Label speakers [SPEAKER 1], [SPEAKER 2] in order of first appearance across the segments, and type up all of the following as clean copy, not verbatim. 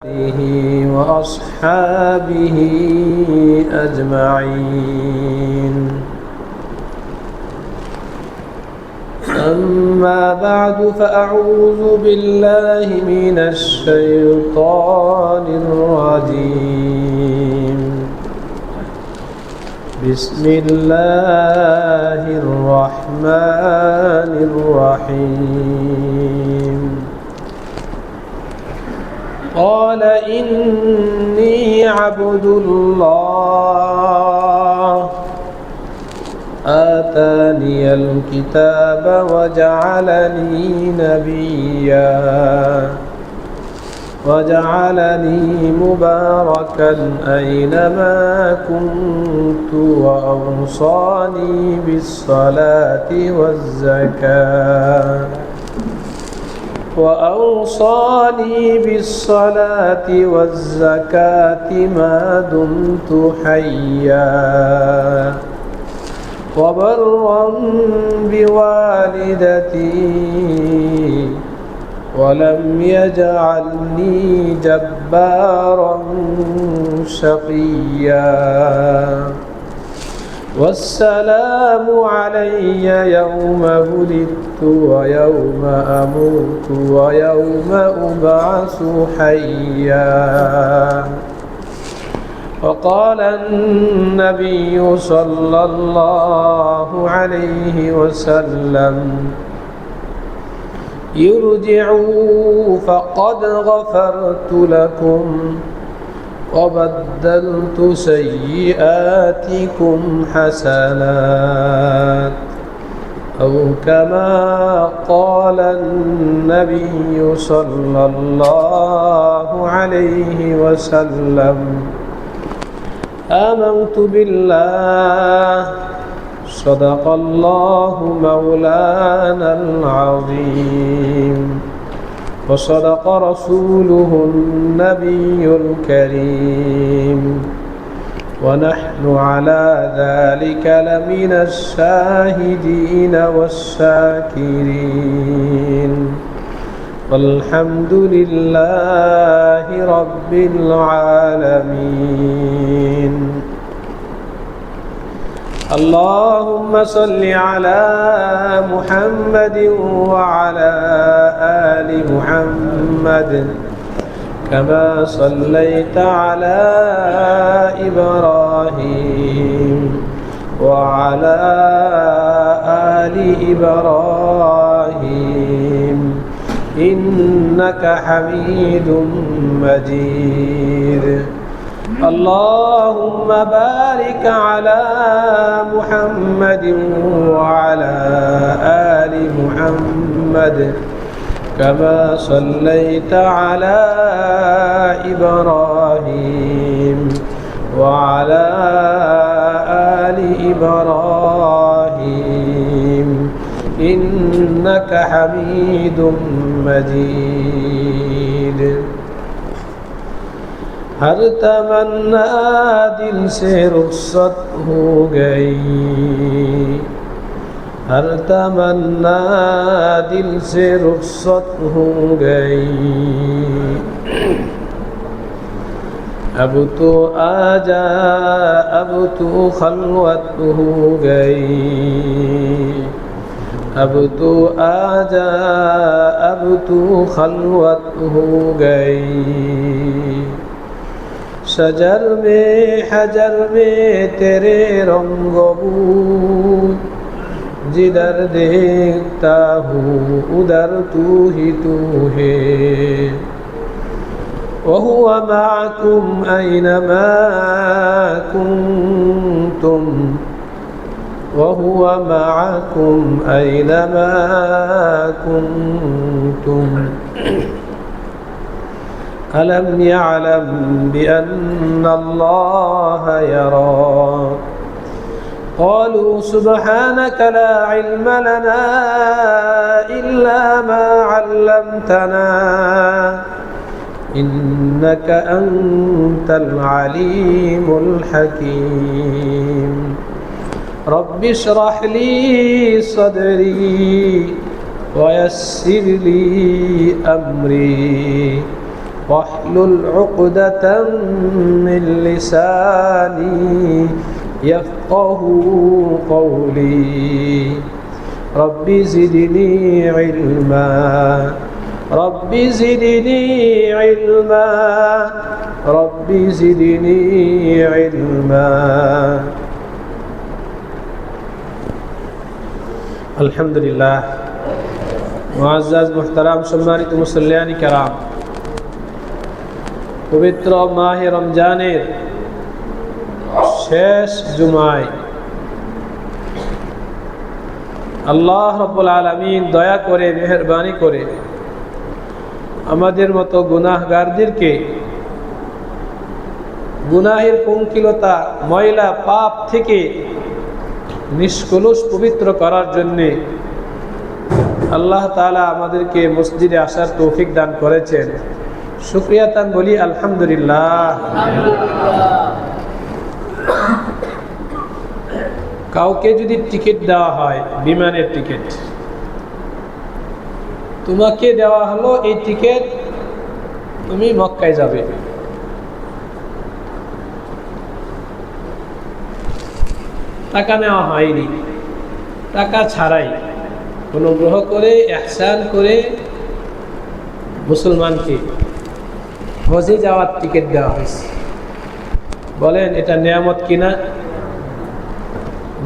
[SPEAKER 1] آله وأصحابه أجمعين. أما بعد فأعوذ بالله من الشيطان الرجيم. بسم الله الرحمن الرحيم. قال إني عبد الله آتاني الكتاب وجعلني نبيا وجعلني مباركا أينما كنت وأوصاني بالصلاة والزكاة ما دمت حيا وبرا بوالدتي ولم يجعلني جبارا شقيا والسلام علي يوم ولدت ويوم أموت ويوم أبعث حيا. وقال النبي صلى الله عليه وسلم ارجعوا فقد غفرت لكم وبدلت سيئاتكم حسنات أو كما قال النبي صلى الله عليه وسلم. آمنت بالله صدق الله مولانا العظيم وصدق رسوله النبي الكريم ونحن على ذلك لمن الشاهدين والشاكرين والحمد لله رب العالمين. اللهم صل على محمد وعلى آل محمد كما صليت على إبراهيم وعلى آل إبراهيم إنك حميد مجيد. اللهم بارك على محمد وعلى آل محمد كما صليت على إبراهيم وعلى آل إبراهيم إنك حميد مجيد. हर तमन्ना दिल से रुखसत हो गई, हर तमन्ना दिल से रुखसत हो गई। अब तो आजा अब तो खलवत हो गई, अब तो आजा अब तो खलवत हो गई। शजर में हजर में तेरे रंगबू जिधर देखता हूँ उधर तू ही तू है। वहुवा माकुम ऐनमा कुंतुम वहुवा माकुम ऐनमा कुंतुम ألم يعلم بأن الله يرى. قالوا سبحانك لا علم لنا إلا ما علمتنا إنك أنت العليم الحكيم. رب اشرح لي صدري ويسر لي أمري واحلل عقدة من لساني يفقه قولي رب زدني علما رب زدني علما رب زدني علما الحمد لله মুআজ্জাজ মুহতারাম সম্মানিত মুসল্লিয়ানি কেরাম, পবিত্র মাহে রমজানের শেষ জুমায় আল্লাহ রাব্বুল আলামিন দয়া করে মেহেরবানি করে আমাদের মতো গুনাহগারদেরকে গুনাহের পঙ্কিলতা ময়লা পাপ থেকে নিষ্কলুষ পবিত্র করার জন্যে আল্লাহ তাআলা আমাদেরকে মসজিদে আসার তৌফিক দান করেছেন। শুকরিয়া তান বলি আলহামদুলিল্লাহ। কাউকে যদি টিকিট দেওয়া হয়, বিমানের টিকিট, তোমাকে দেওয়া হলো এই টিকিট, তুমি মক্কায় যাবে, টাকা নেওয়া হয়নি, টাকা ছাড়াই অনুগ্রহ করে ইহসান করে মুসলমানকে হজে যাওয়ার টিকিট দেওয়া হয়েছে। বলেন এটা নিয়ামত কিনা?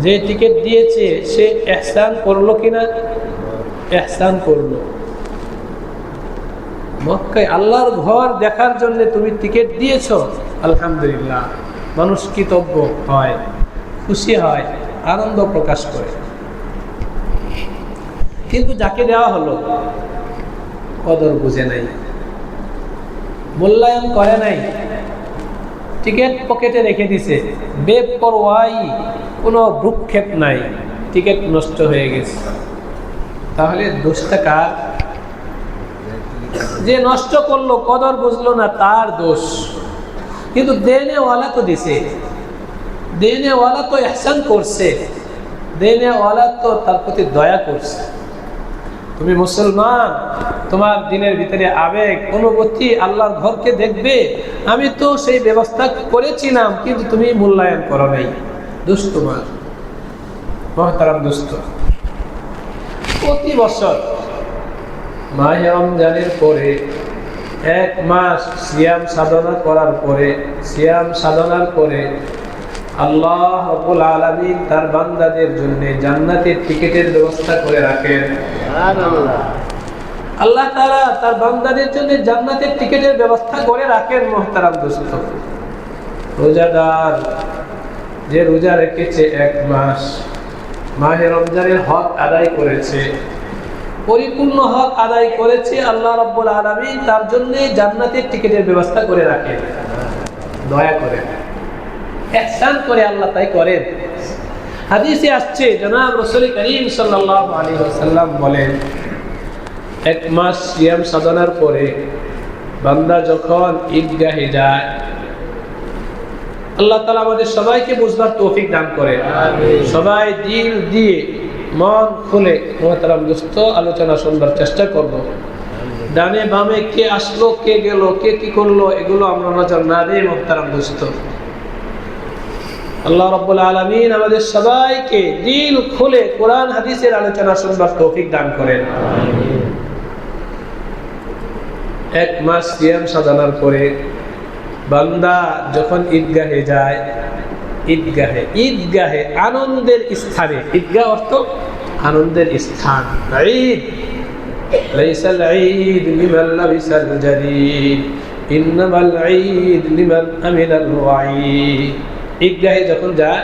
[SPEAKER 1] যে টিকিট দিয়েছে সে ইহসান করলো কিনা? ইহসান করলো। মক্কায় আল্লাহর ঘর দেখার জন্য তুমি টিকিট দিয়েছো, আলহামদুলিল্লাহ। মানুষ কৃতজ্ঞ হয়, খুশি হয়, আনন্দ প্রকাশ করে। কিন্তু যাকে দেওয়া হলো কদর বুঝে নাই, মূল্যায়ন করে নাই, টিকিট পকেটে রেখে দিছে, বেপরোয়াই, কোনো ভ্রুক্ষেপ নাই, টিকিট নষ্ট হয়ে গেছে। তাহলে দোষটা কার? যে নষ্ট করলো, কদর বুঝলো না, তার দোষ। কিন্তু দেনেওয়ালা তো দিছে, দেনেওয়ালা তো ইহসান করছে, দেনেওয়ালা তো তার প্রতি দয়া করছে। তুমি মুসলমান, তোমার দিনের ভিতরে আবেগ, অনুভূতি, আল্লাহর ঘরকে দেখবে, আমি তো সেই ব্যবস্থা করেছিলাম, কিন্তু তুমি মূল্যায়ন করো নাই, দোষ তোমার। মুহতারাম দোস্ত, প্রতি বছর মাহে রমজানের পরে এক মাস সিয়াম সাধনা করার পরে, সিয়াম সাধনার পরে আল্লাহ রাব্বুল আলামিন তার বান্দাদের জন্য জান্নাতের টিকিটের ব্যবস্থা করে রাখেন। আল্লাহ তাআলা তার বান্দাদের জন্য জান্নাতের টিকিটের ব্যবস্থা করে রাখেন। মুহতারাম দোস্ত, রোজাদার যে রোজা রেখেছে এক মাস, মাহে রমজানের হক আদায় করেছে, পরিপূর্ণ হক আদায় করেছে, আল্লাহ রাব্বুল আলামিন তার জন্য জান্নাতের টিকিটের ব্যবস্থা করে রাখেন। দয়া করে, ইহসান করে আল্লাহ তাই করেন। হাদিসে আসছে, জনাব রাসূল করিম সাল্লাল্লাহু আলাইহি ওয়াসাল্লাম বলেন, এক মাস সিয়াম সাধনার পরে বান্দা যখন ঈদগাহে যায়, আল্লাহ তাআলা আমাদের সবাইকে বুঝবার তৌফিক দান করেন। সবাই দিল দিয়ে মন খুলে মুহতারাম দোস্ত আলোচনা শুনবার চেষ্টা করব। ডানে বামে কে আসলো, কে গেল, কে কি করলো, এগুলো আমরা নজর না দিই। মুহতারাম দোস্ত, আল্লাহ রাব্বুল আলামিন আমাদের সবাইকে দিল খুলে কোরআন হাদিসের আলোচনা শুনবার তৌফিক দান করেন। এক মাস সিয়াম সাধনার পরে বান্দা যখন ঈদগাহে যায়, ঈদগাহে আনন্দের স্থানে, ঈদগাহ অর্থ আনন্দের স্থান। ঈদ লাইসাল ঈদ লিমান লাবিসাল জাদীদ ইন্নামাল ঈদ লিমান আমিনাল ওয়াঈদ। ঈদগাহে যখন যায়,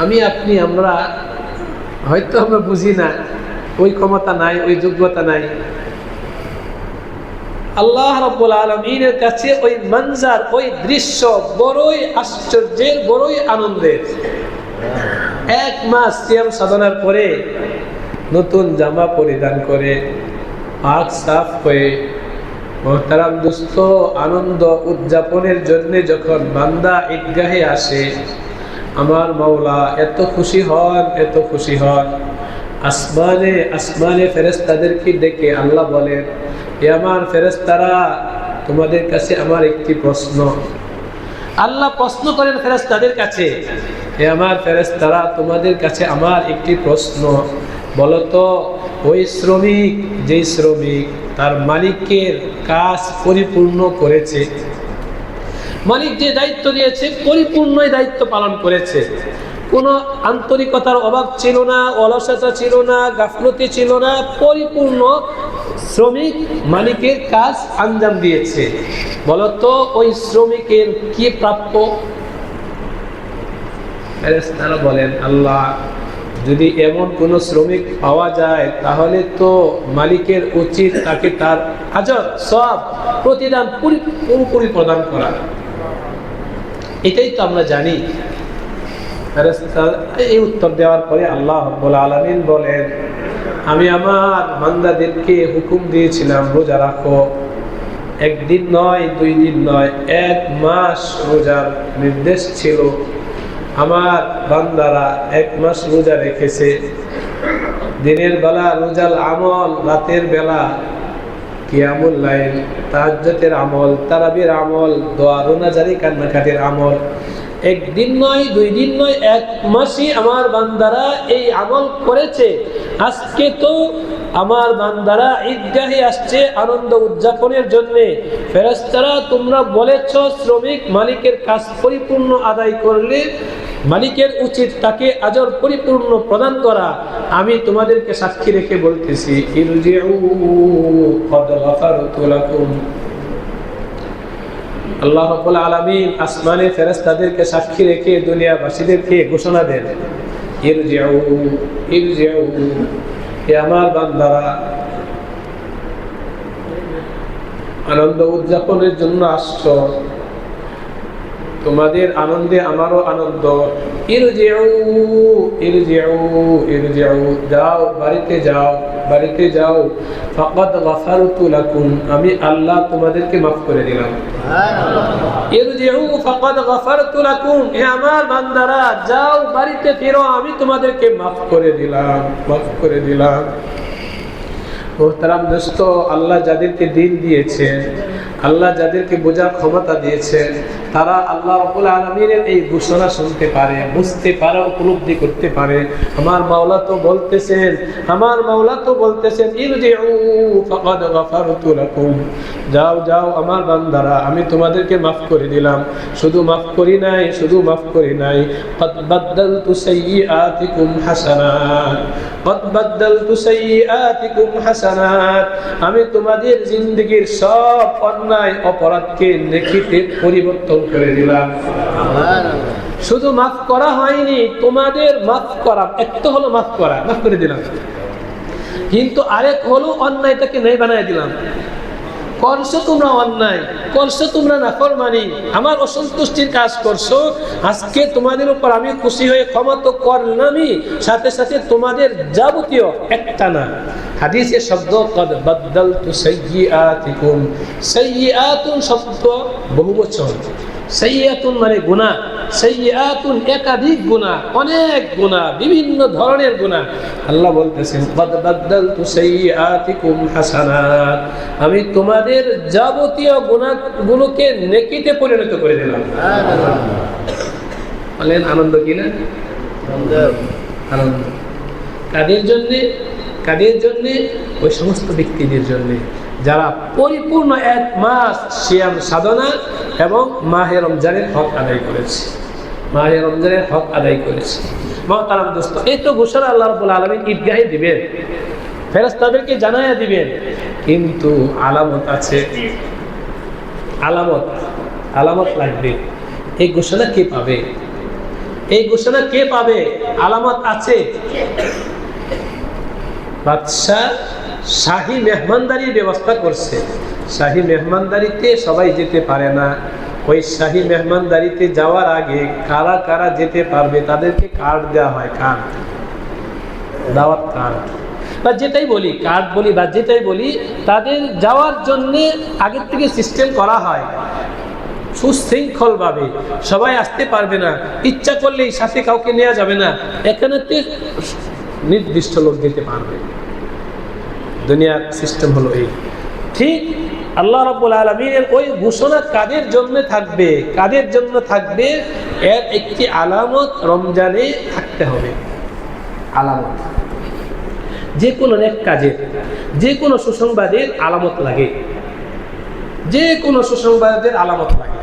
[SPEAKER 1] আমি আপনি আমরা হয়তো আমরা বুঝি না, ওই ক্ষমতা নাই, ওই যোগ্যতা নাই। আল্লাহ রাব্বুল আলামিনের কাছে ওই মঞ্জার, ওই দৃশ্য বড়ই আশ্চর্যের, বড়ই আনন্দের। এক মাস সিয়াম সাধনার পরে নতুন জামা পরিধান করে পাক সাফ হয়ে মুহতারাম দোস্ত আনন্দ উদযাপনের জন্য যখন বান্দা ঈদগাহে আসে, আমার মাওলা এত খুশি হন, এত খুশি হন। আসমানে আসমানে ফেরেশতাদেরকে ডেকে আল্লাহ বলেন, হে আমার ফেরেশতারা, তোমাদের কাছে আমার একটি প্রশ্ন। আল্লাহ প্রশ্ন করেন ফেরেশতাদের কাছে, হে আমার ফেরেশতারা, তোমাদের কাছে আমার একটি প্রশ্ন। বলো তো, ওই শ্রমিক, যেই শ্রমিক তার মালিকের কাজ পরিপূর্ণ করেছে, মালিক যে দায়িত্ব দিয়েছে পরিপূর্ণই দায়িত্ব পালন করেছে, কোনো আন্তরিকতার অভাব ছিল না, অলসতা ছিল না, গাফলতি ছিল না, পরিপূর্ণ শ্রমিক মালিকের কাজ আঞ্জাম দিয়েছে, বলতো ওই শ্রমিকের কি প্রাপ্য? ফেরেশতারা বলেন, আল্লাহ, যদি এমন কোন শ্রমিক পাওয়া যায় তাহলে তো মালিকের উচিত তাকে তার আজর সব প্রতিদান পুরোপুরি প্রদান করা। এটাই তো আমরা জানি। এই উত্তর দেওয়ার পরে আল্লাহ রাব্বুল আলামিন বলেন, আমি আমার বান্দাদেরকে হুকুম দিয়েছিলাম রোজা রাখো, একদিন নয়, 2 দিন নয়, 1 মাস রোজার নির্দেশ ছিল। আমার বান্দারা 1 মাস রোজা রেখেছে। দিনের বেলা রোজার আমল, রাতের বেলা কিয়ামুল লাইল, তাহাজ্জুদের আমল, তারাবির আমল, দোয়া রোনাজারি কান্নাকাটির আমল। একদিন নয়, 2 দিন নয়, 1 মাসই আমার বান্দারা এই আমল করেছে। আজকে তো আমার বান্দারা ঈদগাহে আসছে আনন্দ উদযাপনের জন্য। ফেরেশতারা, তোমরা বলেছ শ্রমিক মালিকের কাজ পরিপূর্ণ আদায় করলে মালিকের উচিত তাকে আজর পরিপূর্ণ প্রদান করা। আমি তোমাদেরকে সাক্ষী রেখে বলতেছি, ইরজিউ ক্বাদ গাফারতু লাকুম। আল্লাহ রাব্বুল আলামিন আসমানে ফেরেশতাদেরকে সাক্ষী রেখে দুনিয়াবাসীদেরকে ঘোষণা দেন, ইরজিউ ইরজিউ, হে আমার বান্দারা, আনন্দ উদযাপনের জন্য আসছো, তোমাদের আনন্দে আমারও আনন্দ। ইরজিউ ইরজিউ ইরজিউ, যাও, বাড়িতে যাও, বাড়িতে যাও। ফাকাদ গাফারতু লাকুম, আমি আল্লাহ তোমাদেরকে মাফ করে দিলাম। ইরজিউ ফাকাদ গাফারতু লাকুম, হে আমার বান্দারা, যাও, বাড়িতে ফিরো, আমি তোমাদেরকে মাফ করে দিলাম, মাফ করে দিলাম। মোহতারাম দোস্ত, আল্লাহ যাদেরকে দিন দিয়েছেন, আল্লাহ যাদেরকে বোঝার ক্ষমতা দিয়েছেন, তারা আল্লাহ রাব্বুল আলামিনের এই ঘোষণা শুনতে পারে, বুঝতে পারে, উপলব্ধি করতে পারে। আমার মাওলা তো বলতেছেন, আমার মাওলা তো বলতেছেন, ইরজিউ ফাকাদ গাফারতু লাকুম, যাও, যাও আমার বান্দারা, আমি তোমাদেরকে মাফ করে দিলাম। শুধু মাফ করি নাই, শুধু মাফ করি নাই, ক্বাদ বাদদালতু সাইয়্যাতিকুম হাসানাত, ক্বাদ বাদদালতু সাইয়্যাতিকুম হাসানাত, আমি তোমাদের জিন্দেগীর সব অন্যায় অপরাধকে নেকিতে পরিবর্তন করে দিলাম। শুধু মাফ করা হয়নি, তোমাদের মাফ করা, একটা হলো মাফ করা, মাফ করে দিলাম, কিন্তু আরেক হলো অন্যায়টাকে নেই বানায় দিলাম। করছো তোমরা অন্যায়, করছো তোমরা নাফরমানি, আমার অসন্তুষ্টির কাজ করছো, আজকে তোমাদের উপর আমি খুশি হয়ে ক্ষমা তো করলামই, সাথে সাথে তোমাদের যাবতীয়, একটা না, হাদিসের শব্দ ক্বাদ বাদদালতু সাইয়্যাতিকুম, সাইয়্যাতুন শব্দ বহুবচন, সাইয়্যাতুন মানে গুনাহ, সাইয়্যাতুন একাধিক গুনাহ, অনেক গুনাহ, বিভিন্ন ধরনের গুনাহ। আল্লাহ বলতেছেন, ক্বাদ বাদদালতু সাইয়্যাতিকুম হাসানাত, আমি তোমাদের যাবতীয় গুনাহগুলোকে নেকিতে পরিণত করে দিলাম। বলেন আনন্দ কিনা? আনন্দ। কাদের জন্য? কাদের জন্য? ওই সমস্ত ব্যক্তিদের জন্য যারা পরিপূর্ণ 1 মাস সিয়াম সাধনা এবং মাহে রমজানের হক আদায় করেছে, মাহে রমজানের হক আদায় করেছে। মুহতারাম দোস্ত, এই তো ঘোষণা আল্লাহ রাব্বুল আলামিন ঈদগাহে দিবেন, ফেরেশতাদেরকে জানায়া দিবেন, কিন্তু আলামত আছে, আলামত, আলামত লাগবে। এই ঘোষণা কে পাবে? এই ঘোষণা কে পাবে? আলামত আছে। বাদশাহ শাহী মেহমানদারির ব্যবস্থা করছে, শাহী মেহমানদারিতে সবাই যেতে পারে না। ওই শাহী মেহমানদারিতে যাওয়ার আগে কারা কারা যেতে পারবে তাদেরকে কার্ড দেওয়া হয়, কার্ড, দাওয়াত কার্ড বা যেটাই বলি, কার্ড বলি বা যেটাই বলি, তাদের যাওয়ার জন্যে আগের থেকে সিস্টেম করা হয় সুশৃঙ্খলভাবে। সবাই আসতে পারবে না, ইচ্ছা করলেই সাথে কাউকে নেওয়া যাবে না। এখানে নির্দিষ্ট লোক দিতে পারবে। দুনিয়ার সিস্টেম হলো এই। ঠিক আল্লাহ রাব্বুল আলামিনের ওই ঘোষণা কাদের জন্য থাকবে, কাদের জন্য থাকবে, এর একটি আলামত রমজানে থাকতে হবে। আলামত যে কোনো নেক কাজের, যে কোনো সুসংবাদের আলামত লাগে, যে কোনো সুসংবাদের আলামত লাগে।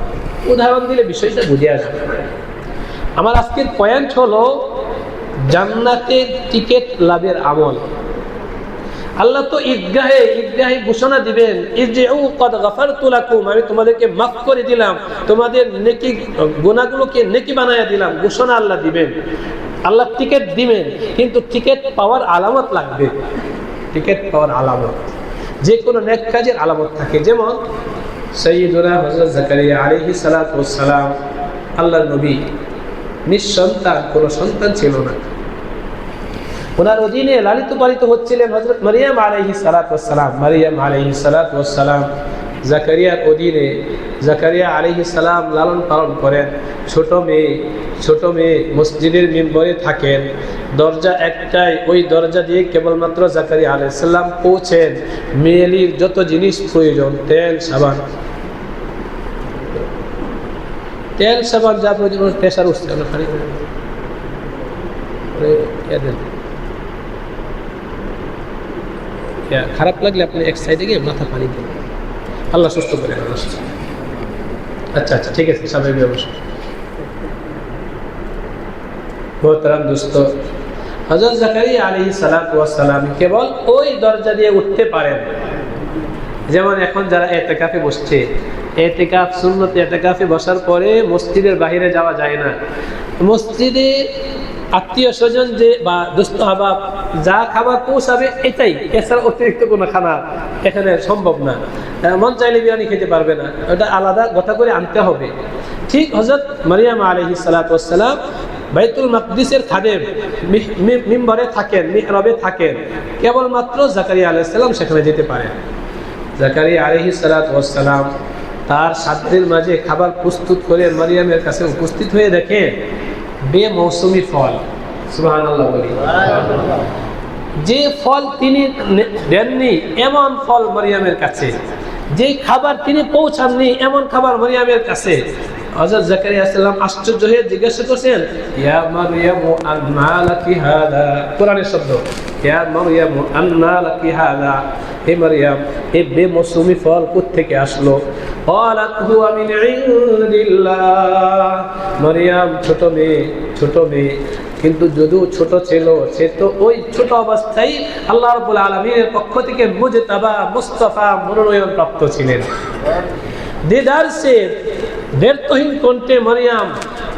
[SPEAKER 1] উদাহরণ দিলে বিষয়টা বুঝে আসবে। আমার আজকের পয়েন্ট হলো জান্নাতের টিকিট লাভের আমল। আল্লাহ তো ঈদগাহে ঘোষণা দিবেন, ইরজিউ ক্বাদ গাফারতু লাকুম, আমি তোমাদেরকে মাফ করে দিলাম, তোমাদের নেকি গুনাহগুলোকে নেকি বানায়া দিলাম, ঘোষণা আল্লাহ দিবেন। আল্লাহ টিকিট দিবেন, কিন্তু টিকিট পাওয়ার আলামত লাগবে। টিকিট পাওয়ার আলামত যে কোনো নেক কাজের আলামত থাকে। যেমন সাইয়্যিদুনা হযরত জাকারিয়া আলাইহিস সালাতু ওয়াস সালাম, আল্লাহর নবী, নিঃসন্তান, কোনো সন্তান ছিল না। ওনার অধীনে লালিত পালিত হচ্ছিলেন হযরত মারিয়াম আলাইহিস সালাতু ওয়াস সালাম। মারিয়াম আলাইহিস সালাতু ওয়াস সালাম জাকারিয়ার অধীনে, জাকারিয়া আলাইহিস সালাম লালন পালন করেন। ছোট মেয়ে মসজিদের মিম্বরে থাকেন, দরজা একটাই, ওই দরজা দিয়ে কেবলমাত্র জাকারিয়া আলাইহিস সালাম পৌঁছেন। মেয়েলির যত জিনিস প্রয়োজন, তেল সাবান যা প্রয়োজন, প্রেশার উঠছে না, পানি খারাপ লাগলে আপনি এক সাইডে গিয়ে মাথা পানি দেন, আল্লাহ সুস্থ করে। আচ্ছা আচ্ছা, ঠিক আছে, স্বাভাবিক ব্যবস্থা। মোহতারাম দোস্ত, হযরত জাকারিয়া আলাইহিস সালাতু ওয়াস সালাম কেবল ওই দরজা দিয়ে উঠতে পারেন। যেমন এখন যারা ইতিকাফে বসছে, ইতিকাফ সুন্নত, ইতিকাফে বসার পরে মসজিদের বাইরে যাওয়া যায় না। মসজিদে আত্মীয় স্বজন যে বা দোস্ত আহবাব যা খাবার পৌঁছাবে এটাই, এছাড়া অতিরিক্ত কোনো খানা এখানে সম্ভব না। মন চাইলে বিরিয়ানি খেতে পারবে না, ওটা আলাদা গোটা করে আনতে হবে। ঠিক হযরত মারিয়াম আলাইহিস সালাতু ওয়াস সালাম বাইতুল মাকদিসের খাদেম, মিম্বরে থাকেন, মিহরাবে থাকেন, কেবলমাত্র জাকারিয়া আলাইহিস সালাম সেখানে যেতে পারেন। জাকারিয়া আলাইহিস সালাতু ওয়াস সালাম তার সাধ্যের মাঝে খাবার প্রস্তুত করে মারিয়ামের কাছে উপস্থিত হয়ে দেখেন বেমৌসুমি ফল। সুবহানাল্লাহ বলি। যে ফল তিনি দেননি এমন ফল মারিয়ামের কাছে, যে খাবার তিনি পৌঁছাননি এমন খাবার মারিয়ামের কাছে। হযরত জাকারিয়া আলাইহিস সালাম আশ্চর্য হয়ে জিজ্ঞাসা করছেন, ইয়া মারইয়ামু আন্না লাকি হাদা, কোরআনের শব্দ, ইয়া মারইয়ামু আন্না লাকি হাদা, হে মারইয়াম, এই বেমৌসুমি ফল কোত্থেকে আসলো? ক্বালাত হুয়া মিন ইনদিল্লাহ। মারইয়াম ছোট মেয়ে, কিন্তু যদিও ছোট ছিল, সে তো ওই ছোট অবস্থায় আল্লাহ রাব্বুল আলামিনের পক্ষ থেকে মুজতাবা, মুস্তাফা, মনোনয়ন প্রাপ্ত ছিলেন। দিদার সে ব্যর্থহীন কণ্ঠে মারিয়াম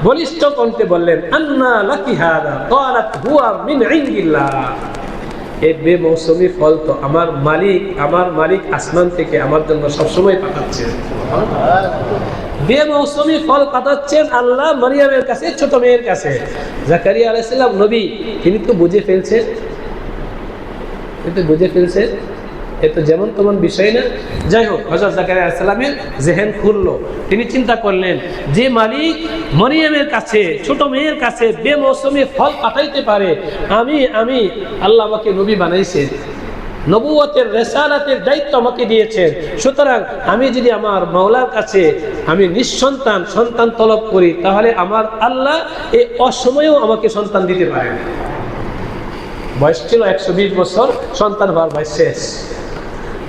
[SPEAKER 1] বলিষ্ঠ কণ্ঠে বললেন, আন্না লাকি হাদা, ক্বালাত হুয়া মিন ইনদিল্লাহ। এই বেমৌসুমি ফল তো আমার মালিক আসমান থেকে আমার জন্য সবসময় পাঠাচ্ছেন। বেমৌসুমি ফল পাঠাচ্ছেন আল্লাহ মারিয়ামের কাছে, ছোট মেয়ের কাছে। জাকারিয়া আলাইহিস সালাম নবী, তিনি তো বুঝে ফেলছেন, এ তো যেমন তেমন বিষয় না। যাই হোক, হযরত জাকারিয়া আলাইহিস সালামের জেহেন খুললো, তিনি চিন্তা করলেন যে মালিক মারিয়ামের কাছে, ছোট মেয়ের কাছে বেমৌসুমি ফল পাঠাইতে পারে, আমি আল্লাহ আমাকে নবী বানাইছেন, নবুয়তের রিসালাতের দায়িত্ব আমাকে দিয়েছেন। সুতরাং আমি যদি আমার মাওলার কাছে আমি নিঃসন্তান সন্তান তলব করি, তাহলে আমার আল্লাহ এই অসময়েও আমাকে সন্তান দিতে পারেন। বয়স ছিল 120 বছর, সন্তান হওয়ার বয়স শেষ।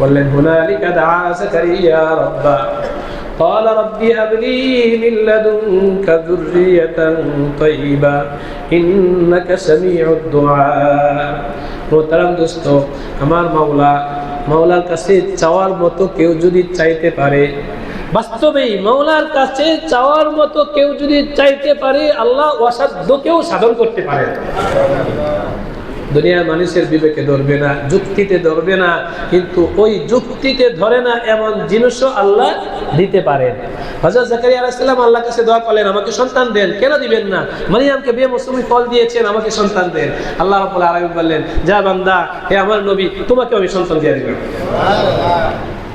[SPEAKER 1] বললেন, হুনালিকা দাআ জাকারিয়া রাব্বা, ক্বালা রাব্বি হাবলি মিন লাদুনকা যুররিয়াতান তাইয়্যিবা ইন্নাকা সামিউদ দুআ। মোহতারাম দোস্ত, আমার মাওলার কাছে চাওয়ার মতো কেউ যদি চাইতে পারে, বাস্তবেই মাওলার কাছে চাওয়ার মতো কেউ যদি চাইতে পারে, আল্লাহ অসাধ্যকেও সাধন করতে পারে। দুনিয়ার মানুষের বিবেকে ধরবে না, যুক্তিতে ধরবে না, কিন্তু ওই যুক্তিতে ধরে না এমন জিনিসও আল্লাহ দিতে পারেন। হযরত জাকারিয়া আলাইহিস সালাম আল্লাহর কাছে দোয়া করলেন, আমাকে সন্তান দেন। কেন দিবেন না? মারিয়ামকে বেমৌসুমি ফল দিয়েছেন, আমাকে সন্তান দেন। আল্লাহ রাব্বুল আলামিন বললেন, যা বান্দা, হে আমার নবী, তোমাকে আমি সন্তান দিয়ে দিলাম।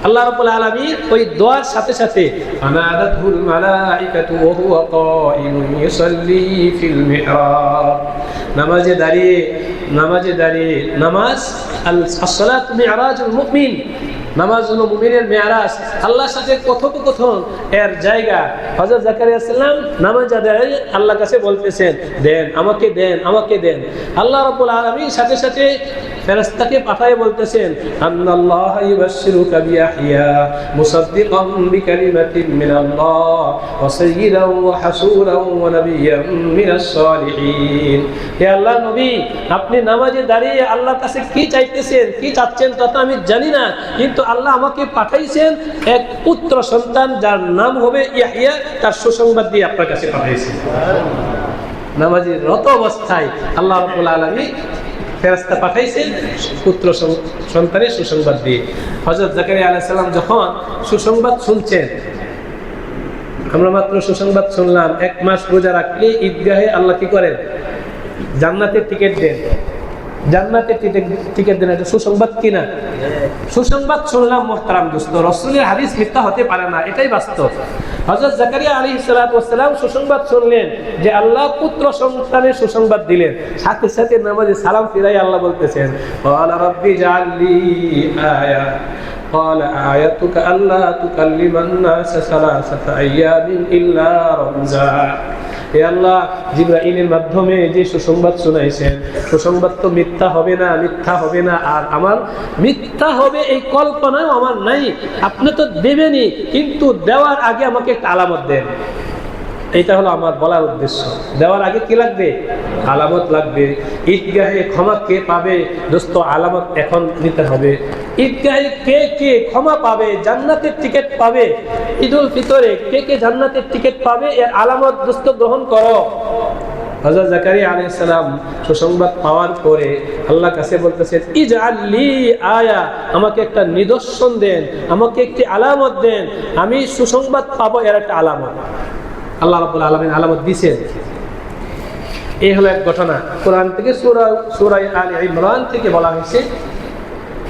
[SPEAKER 1] আল্লাহ রাব্বুল আলামিন ওই দোয়ার সাথে সাথে আনাদাতুল মালাইকাতু ওয়া হুয়া কায়িমুন ইউসাল্লি ফিল মিহরাব, নামাজে দাঁড়িয়ে নামাজে দাঁড়িয়ে, নামাজ as-salatu mi'rajul mu'min, নামাজ হলো মুমিনের মেরাজ, আল্লাহর সাথে কথোপকথন এর জায়গা। হযরত জাকারিয়া সাল্লাম নামাজ আদায়ে আল্লাহর কাছে বলতেছেন, দেন আমাকে, দেন আমাকে, দেন। আল্লাহ রাব্বুল আলামিন সাথে সাথে ফেরেশতাকে পাঠিয়ে বলতেছেন, আন্নাল্লাহা ইউবাশশিরুকা বিয়াহইয়া মুসাদ্দিকাম বিকালিমাতিন মিনাল্লাহ ওয়া সাইয়্যিদান ওয়া হাসূরান ওয়া নাবিয়্যান মিনাস সালিহিন। হে আল্লাহ নবী, আপনি নামাজে দাঁড়িয়ে আল্লাহর কাছে কি চাইতেছেন, কি চাচ্ছেন তা তো আমি জানি না, কিন্তু আল্লাহ আমাকে পাঠাইছেন এক পুত্র সন্তান যার নাম হবে ইয়াহইয়া, তার সুসংবাদ দিয়ে আপনার কাছে পাঠাইছেন। নামাজের রত অবস্থায় আল্লাহ রাব্বুল আলামিন ফেরেশতা পাঠাইছেন পুত্র সন্তানের সুসংবাদ দিয়ে। হযরত জাকারিয়া আলাইহিস সালাম যখন সুসংবাদ শুনছেন, আমরা মাত্র সুসংবাদ শুনলাম, 1 মাস রোজা রাখলে ঈদগাহে আল্লাহ কি করেন, জান্নাতের টিকিট দেন, জান্নাতের টিকিট দেন। এটা সুসংবাদ কিনা? সুসংবাদ শুনলাম মুহতারাম দোস্ত, রাসূলের হাদিস মিথ্যা হতে পারে না, এটাই বাস্তব। হযরত জাকারিয়া আলাইহিস সালাতু ওয়াস সালাম সুসংবাদ শুনলেন যে আল্লাহ পুত্র সন্তানের সুসংবাদ দিলেন, সাথে সাথে নামাজে সালাম ফিরাই আল্লাহ বলতেছেন, ক্বালা রাব্বি জাআললি আয়া ক্বালা আয়াতুকা আল্লা তুকাল্লিমান নাস সালাসাতা আইয়ামিন ইল্লা রামজা। হে আল্লাহ, জিবরাইলের মাধ্যমে যে সুসংবাদ শোনাইছেন, সুসংবাদ তো মিথ্যা হবে না, মিথ্যা হবে না, আর আমার মিথ্যা হবে এই কল্পনাও আমার নাই। আপনি তো দেবেনই, কিন্তু দেওয়ার আগে আমাকে একটা আলামত দেন। এইটা হলো আমার বলার উদ্দেশ্য। দেওয়ার আগে কি লাগবে? আলামত লাগবে। ঈদগাহে ক্ষমা কে পাবে দোস্ত? আলামত এখন নিতে হবে। ঈদগাহে কে কে ক্ষমা পাবে, জান্নাতের টিকিট পাবে, ঈদুল ফিতরে কে কে জান্নাতের টিকিট পাবে, এর আলামত দোস্ত গ্রহণ করো। হযরত জাকারিয়া আলাইহিস সালাম সুসংবাদ পাওয়ার পরে আল্লাহর কাছে বলতেছেন, ইজআল লি আয়া, আমাকে একটা নিদর্শন দেন, আমাকে একটি আলামত দেন, আমি সুসংবাদ পাবো, এর একটা আলামত। আল্লাহ রাব্বুল আলামিন আলামত দিয়েছেন। এই হলো এক ঘটনা, কোরআন থেকে সূরা আলে ইমরান থেকে বলা হয়েছে।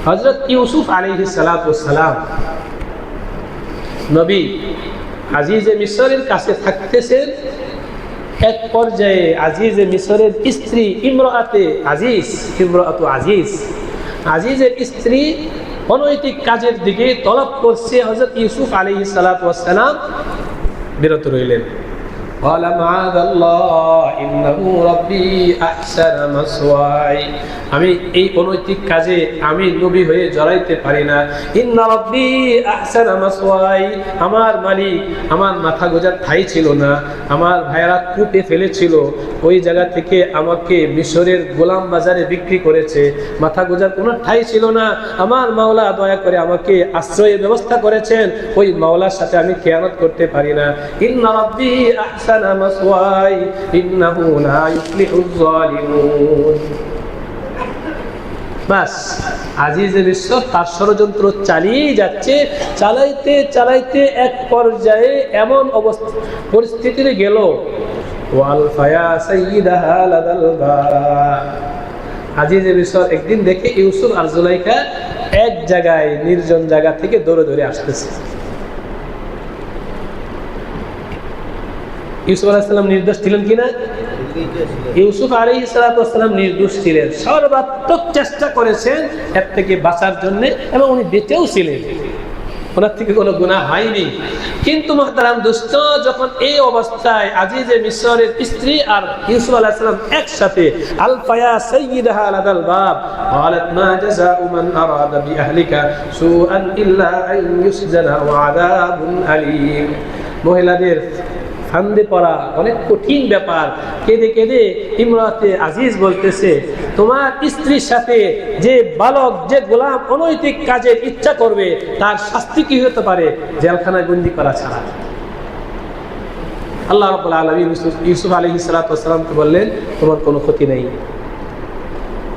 [SPEAKER 1] হযরত ইউসুফ আলাইহিস সালাতু ওয়াস সালাম নবী আজিজে মিসরের কাছে থাকতেছেন। এক পর্যায়ে আজিজে মিসরের স্ত্রী ইমরাতে আজিজ, ইমরাতু আজিজ, আজিজের স্ত্রী অনৈতিক কাজের দিকে তলব করছে। হযরত ইউসুফ আলাইহিস সালাতু ওয়াস সালাম বিরত রইলেন। قال معاذ الله إنه ربي أحسن مثواي, আমি এই অনৈতিক কাজে আমি নবী হয়ে জড়াইতে পারি না। ইন্না রব্বি আহসানা মাসওয়াই, আমার মালিক আমার মাথা গোজার ঠাঁই ছিল না, আমার ভাইয়েরা কূপে ফেলেছিল, ওই জায়গা থেকে আমাকে মিশরের গোলাম বাজারে বিক্রি করেছে, মাথা গোজার কোনো ঠাঁই ছিল না। আমার মাওলা দয়া করে আমাকে আশ্রয়ের ব্যবস্থা করেছেন, ওই মাওলার সাথে আমি খেয়ানত করতে পারি না। ইন্না রব্বি আহসানা মাসওয়াই ইন্নাহু লা ইফলিহুজ যালিমুন। বাস, আজিজে মিসর তার ষড়যন্ত্র চালিয়ে যাচ্ছে, চালাইতে চালাইতে এক পর্যায়ে এমন অবস্থা পরিস্থিতিতে গেল, ওয়াল ফায়া সাইয়্যিদাহা লাদাল বাব, আজিজে মিসর একদিন দেখে ইউসুফ আর জুলাইখা এক জায়গায় নির্জন জায়গা থেকে দৌড়ে দৌড়ে আসতেছে। ইউসুফ আলাইহিস সালাম নির্দোষ ছিলেন কিনা? ইউসুফ আলাইহিস সালাম নির্দোষ ছিলেন, সর্বাত্মক চেষ্টা করেছেন এর থেকে বাঁচার জন্য, এবং উনি বেঁচেও ছিলেন, ওনার থেকে কোনো গুনাহ হয়নি। কিন্তু মুহতারাম দোস্ত, যখন এই অবস্থায় আজিজে মিসরের স্ত্রী আর ইউসুফ আলাইহিস সালাম একসাথে, আল ফায়া সাইয়্যিদাহা লাদাল বাব ক্বালাত মা জাযাউ মান আরাদা বিআহলিকা সুআন ইল্লা আন ইউসজানা ওয়া আযাবুন আলীম, মহিলাদের ফান্দে পড়া অনেক কঠিন ব্যাপার। কেঁদে কেঁদে ইমরাতে আজিজ বলতেছে, তোমার স্ত্রীর সাথে যে বালক, যে গোলাম অনৈতিক কাজের ইচ্ছা করবে, তার শাস্তি কি হতে পারে? জেলখানায় বন্দী করা ছাড়া। আল্লাহ রাব্বুল আলামিন ইউসুফ আলাইহিস সালাতু ওয়াস সালামকে বললেন, তোমার কোনো ক্ষতি নেই,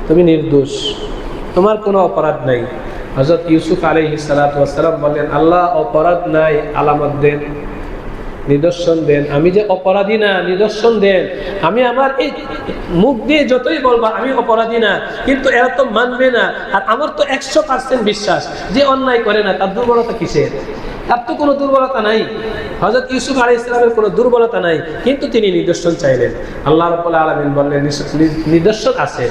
[SPEAKER 1] তুমি নির্দোষ, তোমার কোনো অপরাধ নাই। হযরত ইউসুফ আলাইহিস সালাতু ওয়াস সালাম বললেন, আল্লাহ অপরাধ নাই, আলামত দেন, নিদর্শন দেন, আমি যে অপরাধী না, নিদর্শন দেন। আমি আমার এই মুখ দিয়ে যতই বলবা আমি অপরাধী না, কিন্তু এরা তো মানবে না। আর আমার তো 100% বিশ্বাস যে অন্যায় করে না, তার দুর্বলতা কিসের? তার তো কোনো দুর্বলতা নাই। হযরত ইউসুফ আলাইহিস সালামের কোনো দুর্বলতা নাই, কিন্তু তিনি নিদর্শন চাইলেন। আল্লাহ রাব্বুল আলামিন বললেন, নিদর্শন আছে,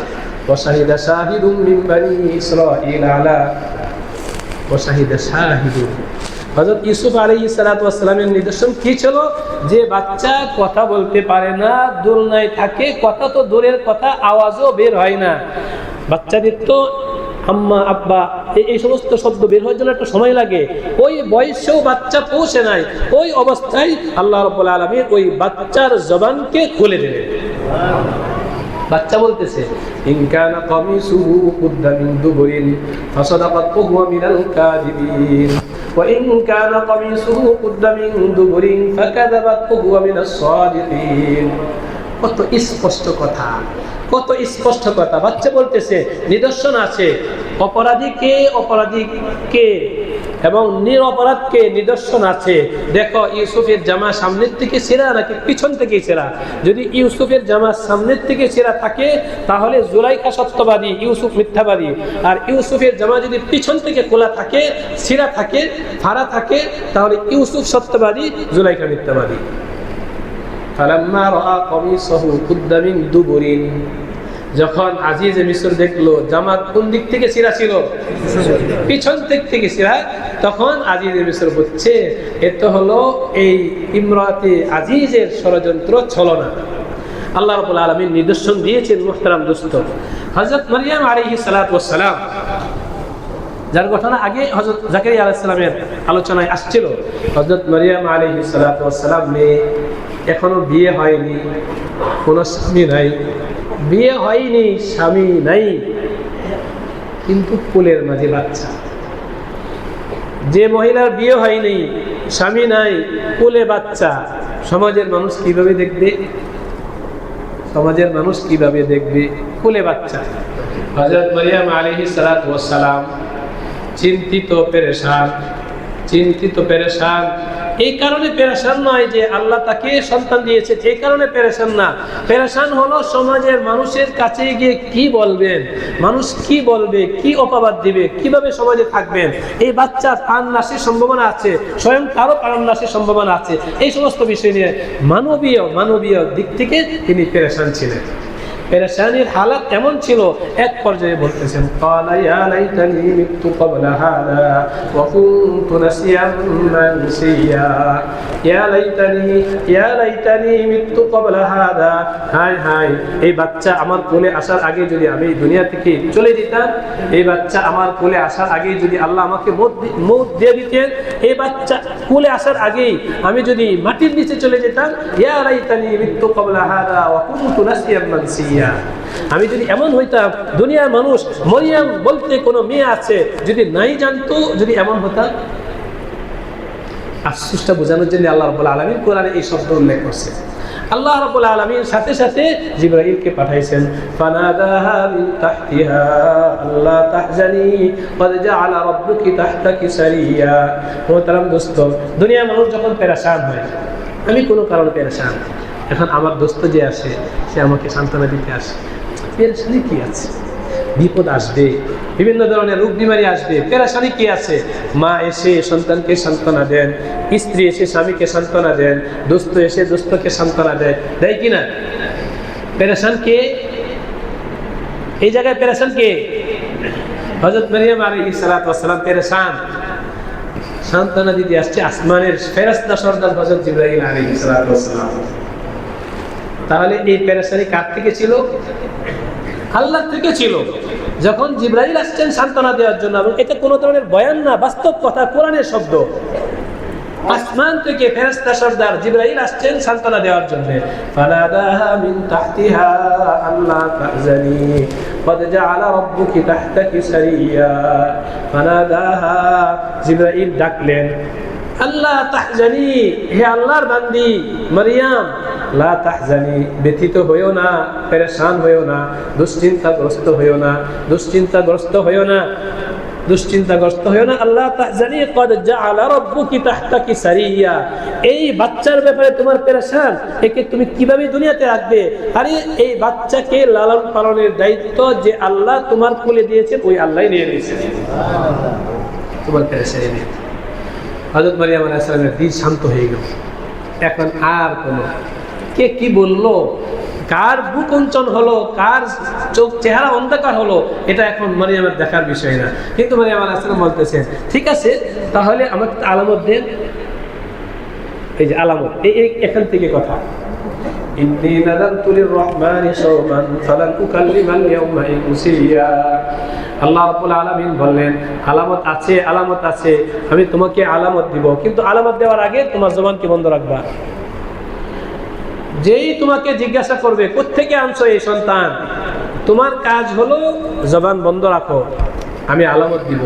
[SPEAKER 1] وشهد شاهد من بني إسرائيل على وشهد شاهد হযরত ইউসুফ আলাইহিস সালাতু ওয়াস সালামের নিদর্শন কি ছিল? যে বাচ্চা কথা বলতে পারে না, দোলনায় থাকে, কথা তো দূরের কথা, আওয়াজও বের হয় না। বাচ্চাদের তো আম্মা আব্বা এই সমস্ত শব্দ বের হওয়ার জন্য একটা সময় লাগে। ওই বয়সেও বাচ্চা পৌঁছে নাই, ওই অবস্থায় আল্লাহ রাব্বুল আলামিন ওই বাচ্চার জবানকে খুলে দিলেন। বাচ্চা বলতেছে, ইন কানা কামিসুহু কুদ্দা মিন দুবুরিন ফাসাদাকাত ওয়া হুয়া মিনাল কাযিবিন ওয়া ইন কানা কামিসুহু কুদ্দা মিন দুবুরিন ফাকাযাবাত ওয়া হুয়া মিনাস সাদিকিন। কত স্পষ্ট কথা, কত স্পষ্ট কথা। বাচ্চা বলতেছে নিদর্শন আছে, অপরাধীকে এবং নিরপরাধকে নিদর্শন আছে। দেখো ইউসুফের জামা সামনের থেকে ছেঁড়া নাকি পিছন থেকে ছেঁড়া। যদি ইউসুফের জামা সামনের থেকে ছেঁড়া থাকে তাহলে জুলাইখা সত্যবাদী, ইউসুফ মিথ্যাবাদী। আর ইউসুফের জামা যদি পিছন থেকে খোলা থাকে, ছেঁড়া থাকে, ফাড়া থাকে, তাহলে ইউসুফ সত্যবাদী, জুলাইখা মিথ্যাবাদী। ফালাম্মা রাআ কামিসাহু কুদ্দা মিন দুবুরিন, যখন আজিজ মিসর দেখলো জামা কোন দিক থেকে ছিঁড়া ছিল, পিছন দিক থেকে ছিঁড়া, তখন আজিজ মিসর বুঝছে এত হলো এই ইমরাতে আজিজের ষড়যন্ত্র ছলনা। আল্লাহ রাব্বুল আলামিন নিদর্শন দিয়েছেন। মুহতারাম দোস্ত, হযরত মারইয়াম আলাইহিস সালাতু ওয়াস সালাম, যার ঘটনা আগে হযরত জাকারিয়া আলাইহিস সালামের আলোচনায় আসছিল। হযরত মারইয়াম আলাইহিস সালাতু ওয়াস সালাম মেয়ে, এখনো বিয়ে হয়নি, কোনো স্বামী নাই, বিয়ে হয়নি, স্বামী নাই, কিন্তু কোলের মাঝে বাচ্চা। যে মহিলার বিয়ে হয়নি, স্বামী নাই, কোলে বাচ্চা, সমাজের মানুষ কিভাবে দেখবে? সমাজের মানুষ কিভাবে দেখবে? কোলে বাচ্চা। হযরত মারইয়াম আলাইহিস সালাতু ওয়াস সালাম চিন্তিত পেরেশান। এই কারণে পেরেশান নয় যে আল্লাহ তাকে সন্তান দিয়েছে, এই কারণে পেরেশান না। পেরেশান হলো সমাজের মানুষের কাছে গিয়ে কি বলবেন, মানুষ কি বলবে, কি অপবাদ দিবে, কিভাবে সমাজে থাকবেন। এই বাচ্চার প্রাণ নাশের সম্ভাবনা আছে, স্বয়ং তারও প্রাণ নাশের সম্ভাবনা আছে। এই সমস্ত বিষয় নিয়ে মানবীয় দিক থেকে তিনি পেরেশান ছিলেন। পেরেশানির হালাত এমন ছিল, এক পর্যায়ে বলতেছেন, ক্বালা ইয়া লাইতানি মিতু ক্বাবলা হাদা ওয়া কুনতু নাসিয়াম মানসিয়া। ইয়া লাইতানি মিতু ক্বাবলা হাদা, হায় হায়, এই বাচ্চা আমার কোলে আসার আগে যদি আমি দুনিয়া থেকে চলে যেতাম, এই বাচ্চা আমার কোলে আসার আগে যদি আল্লাহ আমাকে মৌত দিয়ে দিতেন, এই বাচ্চা কোলে আসার আগেই আমি যদি মাটির নিচে চলে যেতাম, ইয়া লাইতানি মিতু ক্বাবলা হাদা ওয়া কুনতু নাসিয়াম মানসিয়া। আমি যদি এমন হইতাম, দুনিয়ার মানুষ মরিয়ম বলতে কোনো মেয়ে আছে যদি নাই জানতো, যদি এমন হতাম। আফসোসটা বোঝানোর জন্য আল্লাহ রাব্বুল আলামিন কোরআনে এই শব্দ উল্লেখ করছে। আল্লাহ রাব্বুল আলামিন সাথে সাথে জিবরাইলকে পাঠাইছেন, ফানাদাহা মিন তাহতিহা আল্লা তাহজানি ক্বাদ জাআলা রাব্বুকি তাহতাকি সারিয়া। মোহতারাম দোস্ত, দুনিয়ার মানুষ যখন পেরেশান হয়, আমি কোনো কারণে পেরেশান, এখন আমার দোস্ত যে আসে, সে আমাকে সান্ত্বনা দিতে আসে, পেরেশানি কি আছে? বিপদ আসবে, বিভিন্ন ধরনের রোগ বিমারি আসবে, পেরেশানি কি আছে? মা এসে সন্তানকে সান্ত্বনা দেন, স্ত্রী এসে স্বামীকে সান্ত্বনা দেন, দোস্ত এসে দোস্তকে সান্ত্বনা দেয় কি না? পেরেশান কে? এই জায়গায় পেরেশান কে? হযরত মারইয়াম আলাইহিস সালাতু ওয়াস সালাম পেরেশান, সান্ত্বনা দিতে আসছে আসমানের ফেরেশতা সরদার হযরত জিবরাইল আলাইহিস সালাতু ওয়াস সালাম। তাহলে এই পেরেশানি কার থেকে ছিল? আল্লাহ থেকে ছিল। যখন জিবরাইল আসছেন সান্ত্বনা দেওয়ার জন্য, এবং এটা কোনো ধরনের বয়ান না, বাস্তব কথা, কোরআনের শব্দ। আসমান থেকে ফেরেশতা সরদার জিবরাইল আসছেন সান্ত্বনা দেওয়ার জন্য। ফানাদাহা মিন তাহতিহা আল্লা তাহজানি ক্বাদ জাআলা রাব্বুকি তাহতাকি সারিয়া। ফানাদাহা, জিবরাইল ডাকলেন, আল্লাহ তাহজানি, হে আল্লাহর বান্দি মারইয়াম, লা তাহজানি, ব্যথিত হইও না, পেরেশান হইও না, দুশ্চিন্তাগ্রস্ত হইও না, আল্লাহ তাহজানি ক্বাদ জাআলা রাব্বুকি তাহতাকি সারিয়া। এই বাচ্চার ব্যাপারে তোমার পেরেশান, একে তুমি কিভাবে দুনিয়াতে রাখবে? আরে এই বাচ্চাকে লালন পালনের দায়িত্ব যে আল্লাহ তোমার কোলে দিয়েছেন, ওই আল্লাহই নিয়ে নিয়েছেন। তোমার পেরেশানি নেই। হযরত মারইয়াম আলাইহিস সালামের দিল শান্ত হয়ে গেল। এখন আর কোনো কে কি বললো, কার বুক উঞ্চন হলো, কার চোখ চেহারা অন্ধকার হলো, এটা এখন মারিয়ামের দেখার বিষয় না। কিন্তু মারিয়াম আলাইহিস সালাম বলতেছেন, ঠিক আছে, তাহলে আমাকে আলামত দেন। এই যে আলামত, এই এখান থেকে কথা, ইন্নী নাযারতু লির-রাহমানি সাওমান ফালান উকাল্লিমাল ইয়াওমা ইনসিয়া। আল্লাহ রাব্বুল আলামিন বললেন, আলামত আছে, আলামত আছে, আমি তোমাকে আলামত দিব, কিন্তু আলামত দেওয়ার আগে তোমার জবানকে বন্ধ রাখবা। যেই তোমাকে জিজ্ঞাসা করবে কোত্থেকে আনছো এই সন্তান, তোমার কাজ হলো জবান বন্ধ রাখো, আমি আলামত দিব।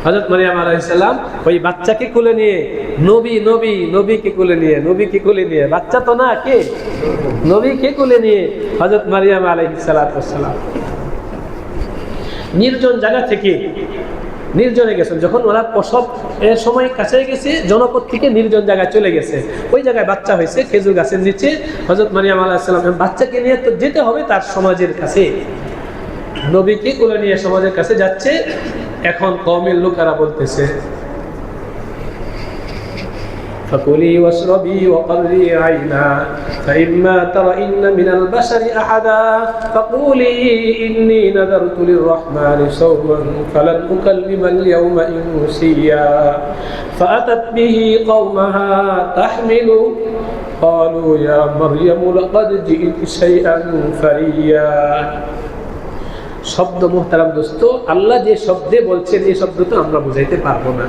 [SPEAKER 1] হযরত মারিয়াম আলাইহিস সালাম ওই বাচ্চাকে কোলে নিয়ে, নবীকে কোলে নিয়ে, বাচ্চা তো না, কে নবীকে কোলে নিয়ে হযরত মারিয়াম আলাইহিস সালাম নির্জন জায়গা থেকে নির্জনে গেছেন। যখন ওরা প্রসব এর সময় কাছে গেছে, জনপদ থেকে নির্জন জায়গায় চলে গেছে, ওই জায়গায় বাচ্চা হয়েছে খেজুর গাছের নিচে। হযরত মারিয়াম আলাইহিস সালাম বাচ্চাকে নিয়ে তো যেতে হবে তার সমাজের কাছে, নবীকে কোলে নিয়ে সমাজের কাছে যাচ্ছে। এখন কওমের লোকেরা বলতেছে, فكلي واشربي وقري عينا فإما ترين من البشر أحدا فقولي إني نذرت للرحمن صوما فلن أكلم اليوم إنسيا فأتت به قومها تحمله قالوا يا مريم لقد جئت شيئا فريا। শব্দ মুহতারাম দোস্ত, আল্লাহ যে শব্দে বলছেন এই শব্দ তো আমরা বুঝাইতে পারবো না।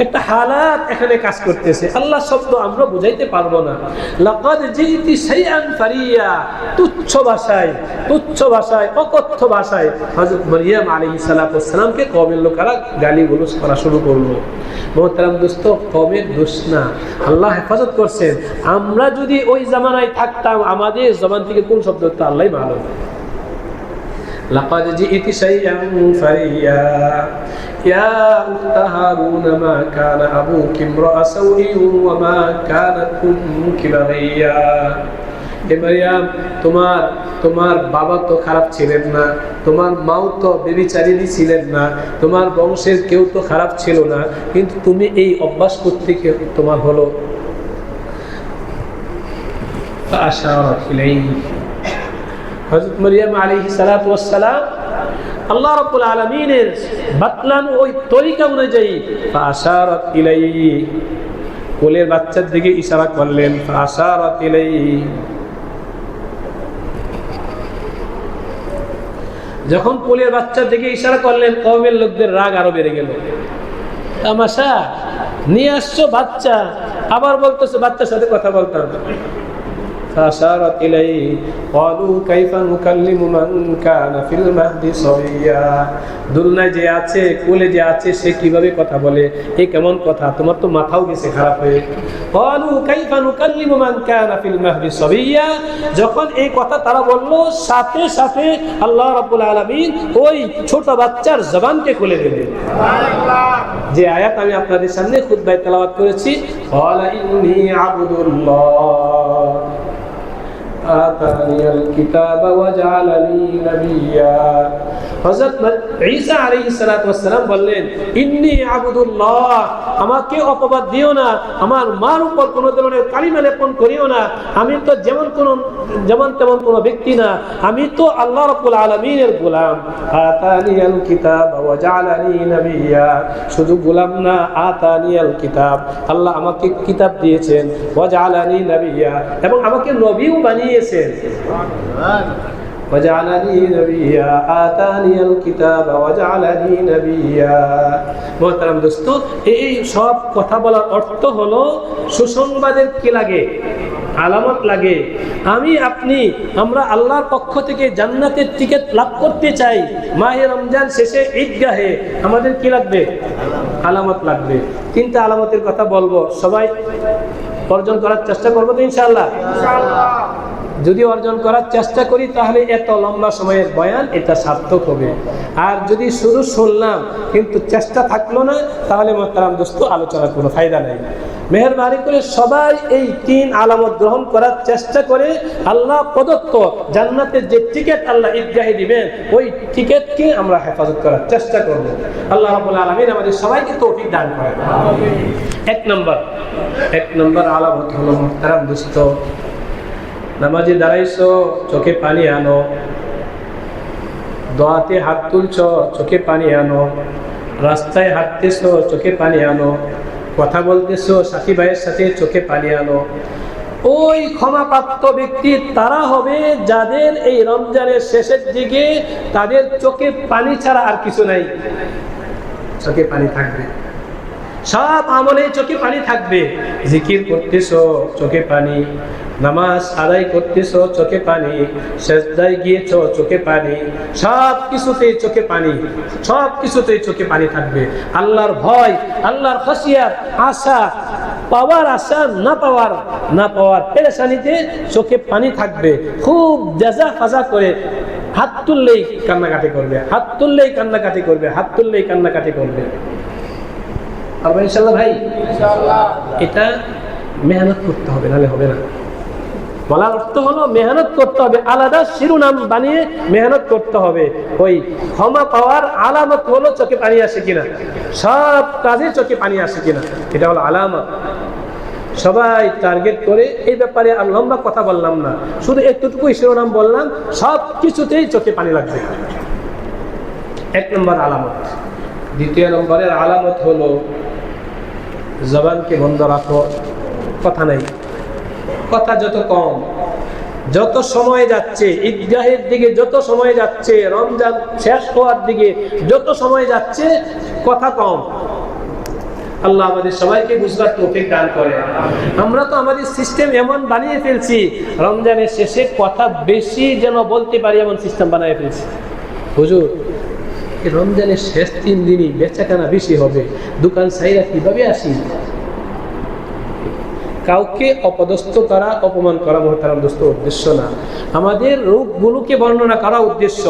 [SPEAKER 1] একটা হালাত এখানে কাজ করতেছে, আল্লাহ শব্দ আমরা বুঝাইতে পারবো না। লাকাদ জিতি শাইআন ফারিয়া, তুচ্ছ ভাষায় অকথ্য ভাষায় হযরত মারিয়াম আলাইহিস সালামকে কওমের লোকেরা গালিগালাজ করা শুরু করলো। মুহতারাম দোস্ত, কওমের দোষ না, আল্লাহ হেফাজত করছেন। আমরা যদি ওই জামানায় থাকতাম, আমাদের জবান থেকে কোন শব্দ হতো আল্লাহই মালুম। لقد جئت شيئا فريا يا أخت هارون ما كان أبوك امرأ سوء وما كانت أمك بغيا। হে মারিয়াম, তোমার বাবা তো খারাপ ছিলেন না, তোমার মাও তো ব্যভিচারিণী ছিলেন না, তোমার বংশের কেউ তো খারাপ ছিল না, কিন্তু তুমি এই অভ্যাস করতে তোমার হলো। فأشارت إليه হযরত মারিয়াম আলাইহিস সালাতু ওয়াস সালাম আল্লাহ রাব্বুল আলামিনের বাতলানো ওই তরিকা অনুযায়ী ফাশারাত ইলাইহি, কোলের বাচ্চার দিকে ইশারা করলেন। ফাশারাত ইলাইহি, যখন কোলের বাচ্চার দিকে ইশারা করলেন, কওমের লোকদের রাগ আরো বেড়ে গেল। তামাশা, নিয়ে আসছো বাচ্চা, আবার বলতেছে বাচ্চার সাথে কথা বলতাম। فأشارت إليه قالوا كيف نكلم من كان في المهد صبيا। দুলনায় যে আছে, কোলে যে আছে, সে কিভাবে কথা বলে? এই কেমন কথা, তোমার তো মাথাও গেছে খারাপ হয়ে। قالوا كيف نكلم من كان في المهد صبيا। যখন এই কথা তারা বলল, সাথে সাথে আল্লাহ রাব্বুল আলামিন ওই ছোট বাচ্চার জবানকে খুলে দিলেন। সুবহানাল্লাহ। যে আয়াত আমি আপনাদের সামনে খুতবায় তেলাওয়াত করেছি, ক্বালা ইন্নী আবদুল্লাহ আতানিয়াল কিতাবা ওয়া জাআলানি নাবিয়্যা। হযরত ঈসা আলাইহিস সালাতু ওয়াস সালাম বললেন, ইন্নী আবদুল্লাহ, আমাকে অপবাদ দিও না, আমার মার উপর কোনো ধরনের কালিমা লেপন করিও না। আমি তো যেমন তেমন কোনো ব্যক্তি না, আমি তো আল্লাহ রাব্বুল আলামিনের গোলাম। আতানিয়াল কিতাবা ওয়া জাআলানি নাবিয়্যা, শুধু গোলাম না, আতানিয়াল কিতাব, আল্লাহ আমাকে কিতাব দিয়েছেন, ওয়া জাআলানি নাবিয়্যা, এবং আমাকে নবীও বানিয়েছেন। وجعلني نبيا آتاني الكتاب وجعلني نبيا। মোহতারাম দোস্ত, এই সব কথা বলার অর্থ হলো সুসংবাদের কি লাগে? আলামত লাগে। আমরা আল্লাহর পক্ষ থেকে জান্নাতের টিকিট লাভ করতে চাই। মাহে রমজান শেষে ঈদগাহে আমাদের কি লাগবে? আলামত লাগবে। তিনটা আলামতের কথা বলবো, সবাই অর্জন করার চেষ্টা করবো তো ইনশাআল্লাহ। যদি অর্জন করার চেষ্টা করি তাহলে এত লম্বা সময়ের বয়ান এটা সার্থক হবে। আর যদি শুধু শুনলাম কিন্তু চেষ্টা থাকলো না, তাহলে মোহতারাম দোস্ত আলোচনার কোনো ফায়দা নেই। মেহেরবানি করে সবাই এই তিন আলামত গ্রহণ করার চেষ্টা করে আল্লাহ প্রদত্ত জান্নাতের যে টিকিট আল্লাহ ঈদগাহে দিবেন, ওই টিকিটকে আমরা হেফাজত করার চেষ্টা করব। আল্লাহ রাব্বুল আলামিন আমাদের সবাইকে তৌফিক দান করেন। এক নম্বর আলামত হলো মোহতারাম দোস্ত, নামাজে দাঁড়াইছো, চোখে পানি আনো। দোয়াতে হাত তুলছো, চোখে পানি আনো। রাস্তায় হাঁটতেছো, চোখে পানি আনো। কথা বলতেছো সাথী ভাইয়ের সাথে, চোখে পানি আনো। ওই ক্ষমাপ্রাপ্ত ব্যক্তি তারা হবে যাদের এই রমজানের শেষের দিকে তাদের চোখে পানি ছাড়া আর কিছু নাই, চোখে পানি থাকবে। সব আমলে চোখে পানি থাকবে। জিকির করতেছো, চোখে পানি। নামাজ আদায় করতেছো, চোখে পানি। সেজদায় গিয়েছো, চোখে পানি। সব কিছুতেই চোখে পানি, সব কিছুতেই চোখে পানি থাকবে। আল্লাহর ভয়, আল্লাহর খাশিয়াত, আশা, পাওয়ার আশা, না পাওয়ার পেরেশানিতে চোখে পানি থাকবে। খুব জাজা ফাজা করে হাত তুললেই কান্নাকাটি করবে, হাত তুললেই কান্নাকাটি করবে, হাত তুললেই কান্নাকাটি করবে। আর ইনশাআল্লাহ ভাই, এটা মেহনত করতে হবে, নাহলে হবে না। বলার অর্থ হলো মেহনত করতে হবে, আলাদা শিরোনাম বানিয়ে মেহনত করতে হবে। ওই ক্ষমা পাওয়ার আলামত হলো চোখে পানি আসে কিনা, সব কাজে চোখে পানি আসে কিনা, এটা হলো আলামত। সবাই টার্গেট করে এই ব্যাপারে আর লম্বা কথা বললাম না, শুধু একটুটুকুই শিরোনাম বললাম, সব কিছুতেই চোখে পানি লাগবে। এক নম্বর আলামত। দ্বিতীয় নম্বরের আলামত হলো জবানকে বন্ধ রাখো, কথা নাই। কথা যত কম, যত সময় যাচ্ছে, ঈদগাহের দিকে যত সময় যাচ্ছে, রমজান শেষ হওয়ার দিকে যত সময় যাচ্ছে, কথা কম। আল্লাহ আমাদের সবাইকে বুঝবার তৌফিক দান করে। আমরা তো আমাদের সিস্টেম এমন বানিয়ে ফেলছি, রমজানের শেষে কথা বেশি যেন বলতে পারি এমন সিস্টেম বানিয়ে ফেলছি। হুজুর, রমজানের শেষ 3 দিনই বেচাকেনা বেশি হবে, দোকান সাইরা কিভাবে আসি? কাউকে অপদস্থ করা, অপমান করা মুহতারাম দোস্ত উদ্দেশ্য না, আমাদের রোগগুলোকে বর্ণনা করা উদ্দেশ্য।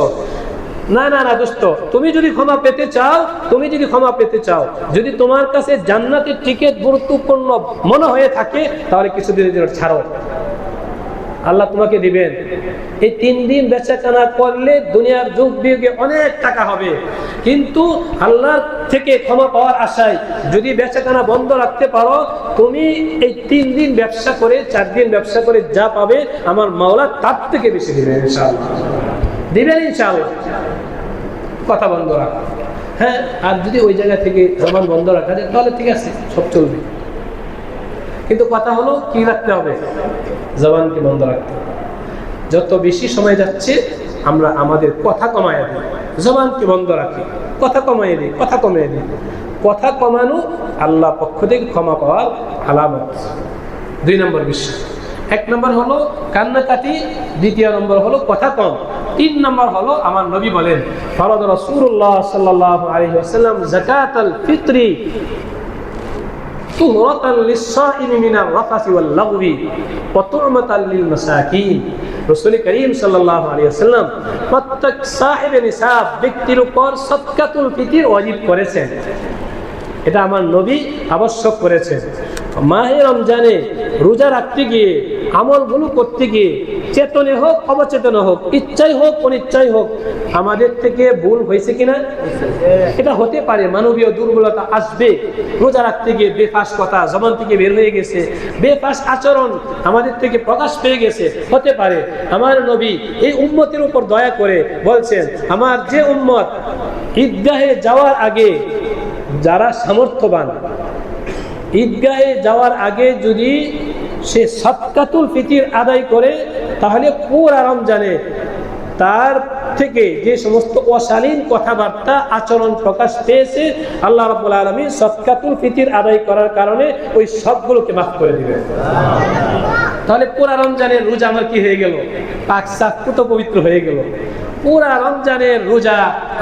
[SPEAKER 1] না না না দোস্ত, তুমি যদি ক্ষমা পেতে চাও, যদি তোমার কাছে জান্নাতের টিকিট গুরুত্বপূর্ণ মনে হয়ে থাকে, তাহলে কিছুদিনের জন্য ছাড়ো, আল্লাহ তোমাকে দিবেন। এই 3 দিন বেচাকেনা করলে দুনিয়ার যুগ বিয়োগে অনেক টাকা হবে, কিন্তু আল্লাহ থেকে ক্ষমা পাওয়ার আশায় যদি বেচাকেনা বন্ধ রাখতে পারো, তুমি এই 3 দিন ব্যবসা করে, 4 দিন ব্যবসা করে যা পাবে, আমার মাওলা তার থেকে বেশি দিবেন ইনশাআল্লাহ, দিবেন ইনশাআল্লাহ। কথা বন্ধ রাখা, হ্যাঁ। আর যদি ওই জায়গা থেকে জবান বন্ধ রাখা যায় তাহলে ঠিক আছে, সব চলবে। কিন্তু কথা হলো কি রাখতে হবে? জবানকে বন্ধ রাখতে হবে। যত বেশি সময় যাচ্ছে আমরা আমাদের কথা কমাইয়া দিই, জবানকে বন্ধ রাখি, কথা কমাইয়া দিই, কথা কমিয়ে দিই। কথা কমানো আল্লাহ পক্ষ থেকে ক্ষমা পাওয়ার আলামত। 2 নম্বর বিষয়। 1 নম্বর হলো কান্নাকাটি, 2 নম্বর হলো কথা কম, 3 নম্বর হলো আমার নবী বলেন, ফরদ রাসূলুল্লাহ সাল্লাল্লাহু আলাইহি ওয়াসাল্লাম যাকাতাল ফিতরি তুহরাতান লিস-সাইমি মিনার রাফাসি ওয়াল লাগবি ওয়া তু'মাতাল লিল মাসাকিন। রাসূল করিম সাল্লাল্লাহু আলাইহি ওয়াসাল্লাম প্রত্যেক সাহেবে নিসাব ব্যক্তির উপর সাদকাতুল ফিতর ওয়াজিব করেছেন, এটা আমার নবী আবশ্যক করেছেন। মাহে রমজানে রোজা রাখতে গিয়ে, আমলগুলো করতে গিয়ে, চেতনে হোক অবচেতনে হোক, ইচ্ছাই হোক অনিচ্ছাই হোক, আমাদের থেকে ভুল হয়েছে কিনা? এটা হতে পারে, মানবীয় দুর্বলতা আসবে। রোজা রাখতে গিয়ে বেফাস কথা জবান থেকে বের হয়ে গেছে, বেফাস আচরণ আমাদের থেকে প্রকাশ পেয়ে গেছে, হতে পারে। আমার নবী এই উম্মতের উপর দয়া করে বলছেন, আমার যে উম্মত ঈদগাহে যাওয়ার আগে, যারা সামর্থ্যবান, ঈদগাহে যাওয়ার আগে যদি সে সাদকাতুল ফিতর আদায় করে, তাহলে পুরা রমজানে তার থেকে যে সমস্ত অশালীন কথাবার্তা আচরণ প্রকাশ পেয়েছে, আল্লাহ রাব্বুল আলামিন সাদকাতুল ফিতর আদায় করার কারণে ওই সবগুলোকে মাফ করে দিবেন। তাহলে পুরা রমজানের রোজা আমার কি হয়ে গেল? পাক সাফ পবিত্র হয়ে গেল। পুরা রমজানের রোজা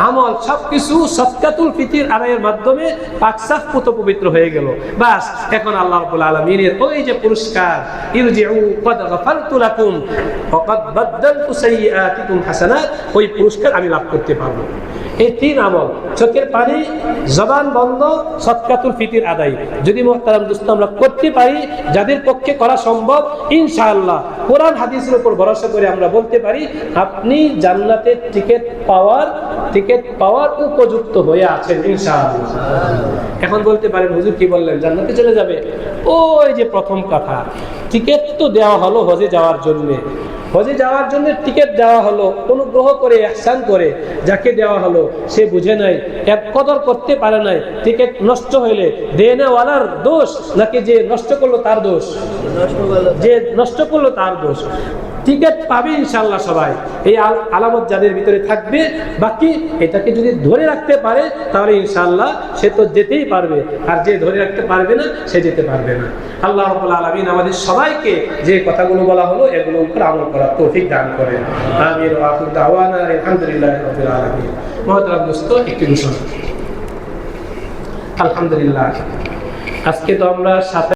[SPEAKER 1] আমল সবকিছু সাদকাতুল ফিতর আদায়ের মাধ্যমে পাক সাফ পবিত্র হয়ে গেল। বাস, এখন আল্লাহ রাব্বুল আলামিনের ওই যে পুরস্কার, ইরজিউ ক্বাদ গাফারতু লাকুম ওয়া ক্বাদ বাদদালতু সাইয়্যাতিকুম হাসানাত, ওই পুরস্কার আমি লাভ করতে পারবো। এই 3 আমল, চোখের পানি, জবান বন্ধ, সাদকাতুল ফিতর আদায়, যদি মুহতারাম দোস্ত আমরা করতে পারি, যাদের পক্ষে করা সম্ভব, ইনশাআল্লাহ কোরআন হাদিসের উপর ভরসা করে আমরা বলতে পারি আপনি জান্নাতের টিকিট পাওয়ার উপযুক্ত হয়ে আছেন ইনশাআল্লাহ। এখন বলতে পারেন, হুজুর কি বললেন, জান্নাতে চলে যাবে? ওই যে প্রথম কথা, টিকিট তো দেওয়া হলো হজে যাওয়ার জন্যে, হজে যাওয়ার জন্য টিকিট দেওয়া হলো, অনুগ্রহ করে ইহসান করে যাকে দেওয়া হলো সে বুঝে নাই, এর কদর করতে পারে নাই। টিকিট নষ্ট হইলে দেনেওয়ালার দোষ নাকি যে নষ্ট করলো তার দোষ? যে নষ্ট করলো তার দোষ। টিকিট পাবে ইনশাআল্লাহ সবাই, এই আলামত যাদের ভিতরে থাকবে। বাকি এটাকে যদি ধরে রাখতে পারে তাহলে ইনশাআল্লাহ সে তো যেতেই পারবে, আর যে ধরে রাখতে পারবে না সে যেতে পারবে না। আল্লাহ রাব্বুল আলামিন আমাদের সবাইকে যে কথাগুলো বলা হলো এগুলোর উপর আমল করার তৌফিক দান করেন। আমিন ওয়া আখিরু দাওয়ানা আলহামদুলিল্লাহি রাব্বিল আলামিন। মুহতারাম দোস্ত, একটি ঘোষণা। আলহামদুলিল্লাহ, আজকে তো আমরা